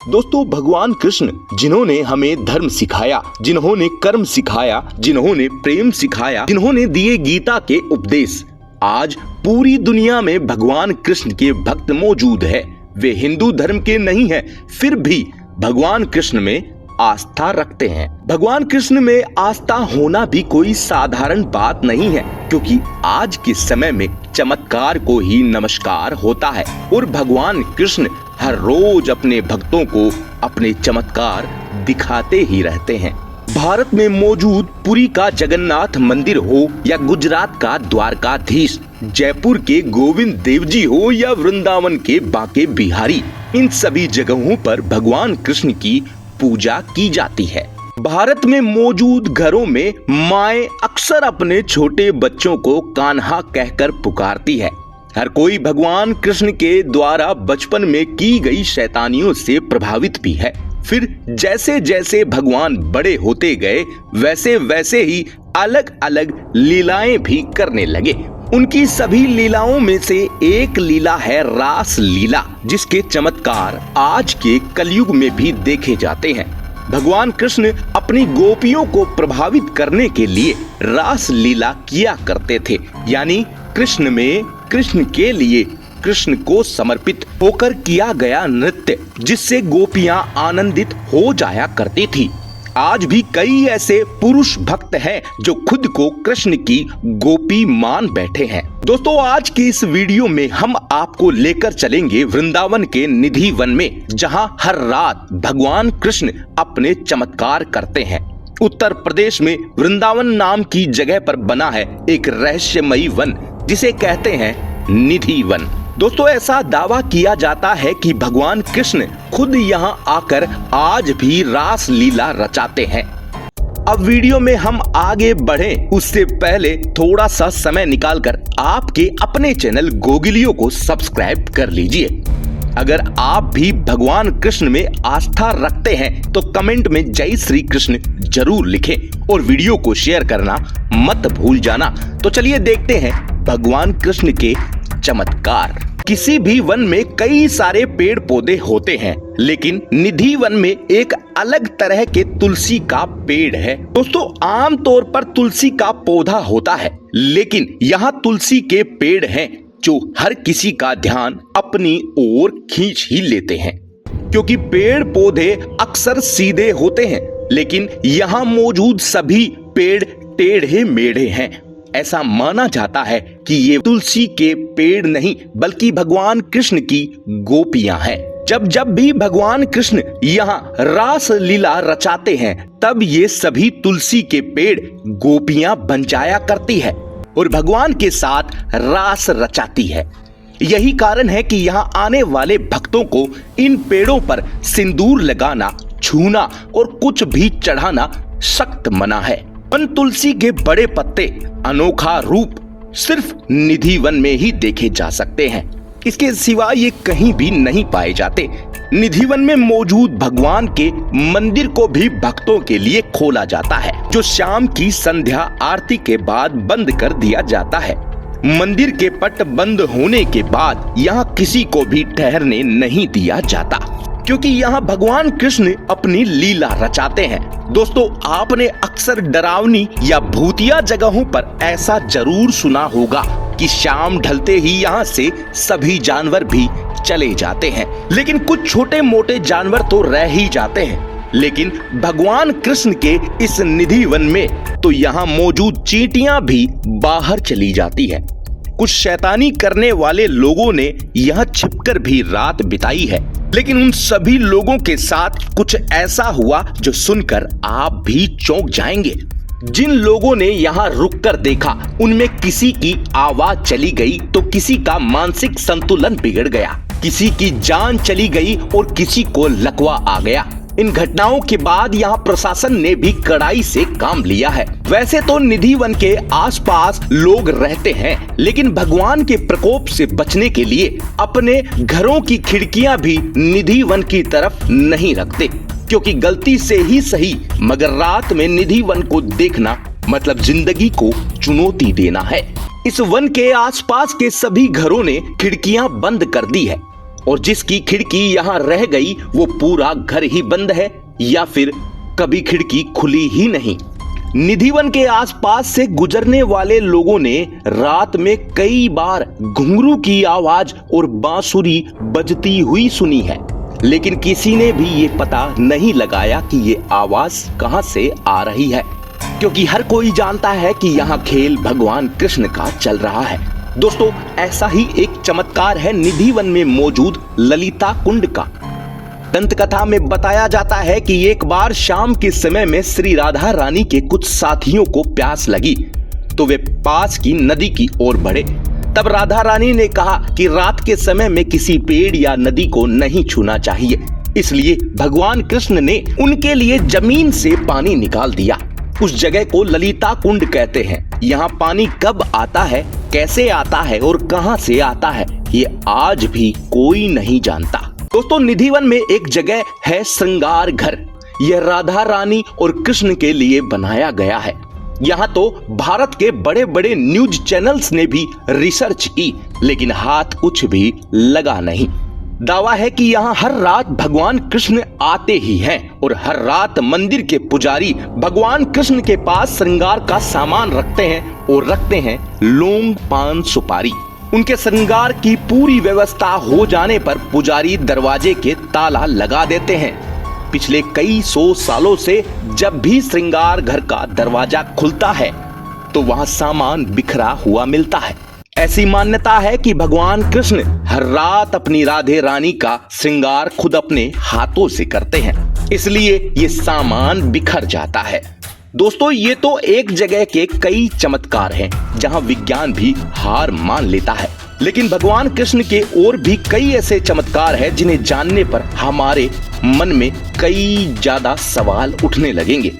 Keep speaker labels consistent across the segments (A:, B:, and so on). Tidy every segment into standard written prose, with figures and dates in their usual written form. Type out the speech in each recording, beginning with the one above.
A: दोस्तों, भगवान कृष्ण जिन्होंने हमें धर्म सिखाया, जिन्होंने कर्म सिखाया, जिन्होंने प्रेम सिखाया, जिन्होंने दिए गीता के उपदेश, आज पूरी दुनिया में भगवान कृष्ण के भक्त मौजूद है। वे हिंदू धर्म के नहीं हैं, फिर भी भगवान कृष्ण में आस्था रखते हैं। भगवान कृष्ण में आस्था होना भी कोई साधारण बात नहीं है, क्योंकि आज के समय में चमत्कार को ही नमस्कार होता है और भगवान कृष्ण हर रोज अपने भक्तों को अपने चमत्कार दिखाते ही रहते हैं। भारत में मौजूद पुरी का जगन्नाथ मंदिर हो या गुजरात का द्वारकाधीश, जयपुर के गोविंद देव जी हो या वृंदावन के बांके बिहारी, इन सभी जगहों पर भगवान कृष्ण की पूजा की जाती है। भारत में मौजूद घरों में माएं अक्सर अपने छोटे बच्चों को कान्हा कहकर पुकारती है। हर कोई भगवान कृष्ण के द्वारा बचपन में की गई शैतानियों से प्रभावित भी है। फिर जैसे जैसे भगवान बड़े होते गए, वैसे वैसे ही अलग अलग लीलाएं भी करने लगे। उनकी सभी लीलाओं में से एक लीला है रास लीला, जिसके चमत्कार आज के कलयुग में भी देखे जाते हैं। भगवान कृष्ण अपनी गोपियों को प्रभावित करने के लिए रास लीला किया करते थे, यानी कृष्ण में कृष्ण के लिए, कृष्ण को समर्पित होकर किया गया नृत्य, जिससे गोपियां आनंदित हो जाया करती थी। आज भी कई ऐसे पुरुष भक्त हैं जो खुद को कृष्ण की गोपी मान बैठे हैं। दोस्तों, आज की इस वीडियो में हम आपको लेकर चलेंगे वृंदावन के निधि वन में, जहां हर रात भगवान कृष्ण अपने चमत्कार करते हैं। उत्तर प्रदेश में वृंदावन नाम की जगह पर बना है एक रहस्यमयी वन, जिसे कहते हैं निधि वन। दोस्तों, ऐसा दावा किया जाता है कि भगवान कृष्ण खुद यहाँ आकर आज भी रास लीला रचाते हैं। अब वीडियो में हम आगे बढ़ें उससे पहले थोड़ा सा समय निकालकर आपके अपने चैनल गोगिलियो को सब्सक्राइब कर लीजिए। अगर आप भी भगवान कृष्ण में आस्था रखते हैं तो कमेंट में जय श्री कृष्ण जरूर लिखें और वीडियो को शेयर करना मत भूल जाना। तो चलिए देखते हैं भगवान कृष्ण के चमत्कार। किसी भी वन में कई सारे पेड़ पौधे होते हैं, लेकिन निधि वन में एक अलग तरह के तुलसी का पेड़ है। दोस्तों, आमतौर पर तुलसी का पौधा होता है, लेकिन यहाँ तुलसी के पेड़ हैं जो हर किसी का ध्यान अपनी ओर खींच ही लेते हैं। क्योंकि पेड़ पौधे अक्सर सीधे होते हैं, लेकिन यहाँ मौजूद सभी पेड़ टेढ़े मेढ़े हैं। ऐसा माना जाता है कि ये तुलसी के पेड़ नहीं, बल्कि भगवान कृष्ण की गोपियां हैं। जब जब भी भगवान कृष्ण यहाँ रास लीला रचाते हैं, तब ये सभी तुलसी के पेड़ गोपियां बन जाया करती है और भगवान के साथ रास रचाती है। यही कारण है कि यहाँ आने वाले भक्तों को इन पेड़ों पर सिंदूर लगाना, छूना और कुछ भी चढ़ाना सख्त मना है। वन तुलसी के बड़े पत्ते, अनोखा रूप सिर्फ निधि वन में ही देखे जा सकते हैं। इसके सिवा ये कहीं भी नहीं पाए जाते। निधि वन में मौजूद भगवान के मंदिर को भी भक्तों के लिए खोला जाता है, जो शाम की संध्या आरती के बाद बंद कर दिया जाता है। मंदिर के पट बंद होने के बाद यहाँ किसी को भी ठहरने नहीं दिया जाता, क्योंकि यहाँ भगवान कृष्ण अपनी लीला रचाते हैं। दोस्तों, आपने अक्सर डरावनी या भूतिया जगहों पर ऐसा जरूर सुना होगा कि शाम ढलते ही यहाँ से सभी जानवर भी चले जाते हैं, लेकिन कुछ छोटे मोटे जानवर तो रह ही जाते हैं। लेकिन भगवान कृष्ण के इस निधि वन में तो यहाँ मौजूद चींटियां भी बाहर चली जाती है। कुछ शैतानी करने वाले लोगों ने यहाँ छिपकर भी रात बिताई है, लेकिन उन सभी लोगों के साथ कुछ ऐसा हुआ जो सुनकर आप भी चौंक जाएंगे। जिन लोगों ने यहाँ रुककर देखा, उनमें किसी की आवाज चली गई तो किसी का मानसिक संतुलन बिगड़ गया, किसी की जान चली गई और किसी को लकवा आ गया। इन घटनाओं के बाद यहाँ प्रशासन ने भी कड़ाई से काम लिया है। वैसे तो निधि वन के आसपास लोग रहते हैं, लेकिन भगवान के प्रकोप से बचने के लिए अपने घरों की खिड़कियां भी निधि वन की तरफ नहीं रखते, क्योंकि गलती से ही सही मगर रात में निधि वन को देखना मतलब जिंदगी को चुनौती देना है। इस वन के आसपास के सभी घरों ने खिड़कियां बंद कर दी है और जिसकी खिड़की यहाँ रह गई वो पूरा घर ही बंद है या फिर कभी खिड़की खुली ही नहीं। निधिवन के आसपास से गुजरने वाले लोगों ने रात में कई बार घुंघरू की आवाज और बांसुरी बजती हुई सुनी है, लेकिन किसी ने भी ये पता नहीं लगाया कि ये आवाज कहां से आ रही है, क्योंकि हर कोई जानता है कि यहाँ खेल भगवान कृष्ण का चल रहा है। दोस्तों, ऐसा ही एक चमत्कार है निधिवन में मौजूद ललिता कुंड का। दंत कथा में बताया जाता है कि एक बार शाम के समय में श्री राधा रानी के कुछ साथियों को प्यास लगी तो वे पास की नदी की ओर बढ़े। तब राधा रानी ने कहा कि रात के समय में किसी पेड़ या नदी को नहीं छूना चाहिए, इसलिए भगवान कृष्ण ने उनके लिए जमीन से पानी निकाल दिया। उस जगह को ललिता कुंड कहते हैं। यहाँ पानी कब आता है, कैसे आता है और कहां से आता है, ये आज भी कोई नहीं जानता। दोस्तों, निधिवन में एक जगह है श्रृंगार घर। यह राधा रानी और कृष्ण के लिए बनाया गया है। यहाँ तो भारत के बड़े बड़े न्यूज चैनल्स ने भी रिसर्च की, लेकिन हाथ कुछ भी लगा नहीं। दावा है कि यहाँ हर रात भगवान कृष्ण आते ही हैं और हर रात मंदिर के पुजारी भगवान कृष्ण के पास श्रृंगार का सामान रखते हैं और रखते हैं लौंग, पान, सुपारी। उनके श्रृंगार की पूरी व्यवस्था हो जाने पर पुजारी दरवाजे के ताला लगा देते हैं। पिछले कई 100 सालों से जब भी श्रृंगार घर का दरवाजा खुलता है तो वहां सामान बिखरा हुआ मिलता है। ऐसी मान्यता है कि भगवान कृष्ण हर रात अपनी राधे रानी का श्रृंगार खुद अपने हाथों से करते हैं, इसलिए ये सामान बिखर जाता है। दोस्तों, ये तो एक जगह के कई चमत्कार हैं जहां विज्ञान भी हार मान लेता है, लेकिन भगवान कृष्ण के और भी कई ऐसे चमत्कार हैं जिन्हें जानने पर हमारे मन में कई ज्यादा सवाल उठने लगेंगे।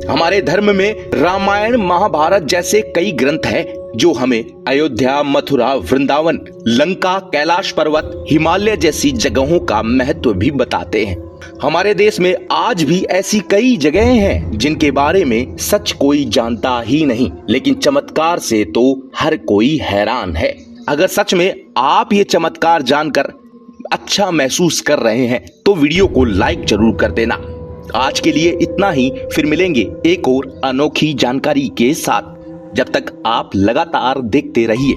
A: हमारे धर्म में रामायण, महाभारत जैसे कई ग्रंथ हैं जो हमें अयोध्या, मथुरा, वृंदावन, लंका, कैलाश पर्वत, हिमालय जैसी जगहों का महत्व भी बताते हैं। हमारे देश में आज भी ऐसी कई जगहें हैं जिनके बारे में सच कोई जानता ही नहीं, लेकिन चमत्कार से तो हर कोई हैरान है। अगर सच में आप ये चमत्कार जानकर अच्छा महसूस कर रहे हैं तो वीडियो को लाइक जरूर कर देना। आज के लिए इतना ही, फिर मिलेंगे एक और अनोखी जानकारी के साथ। जब तक आप लगातार देखते रहिए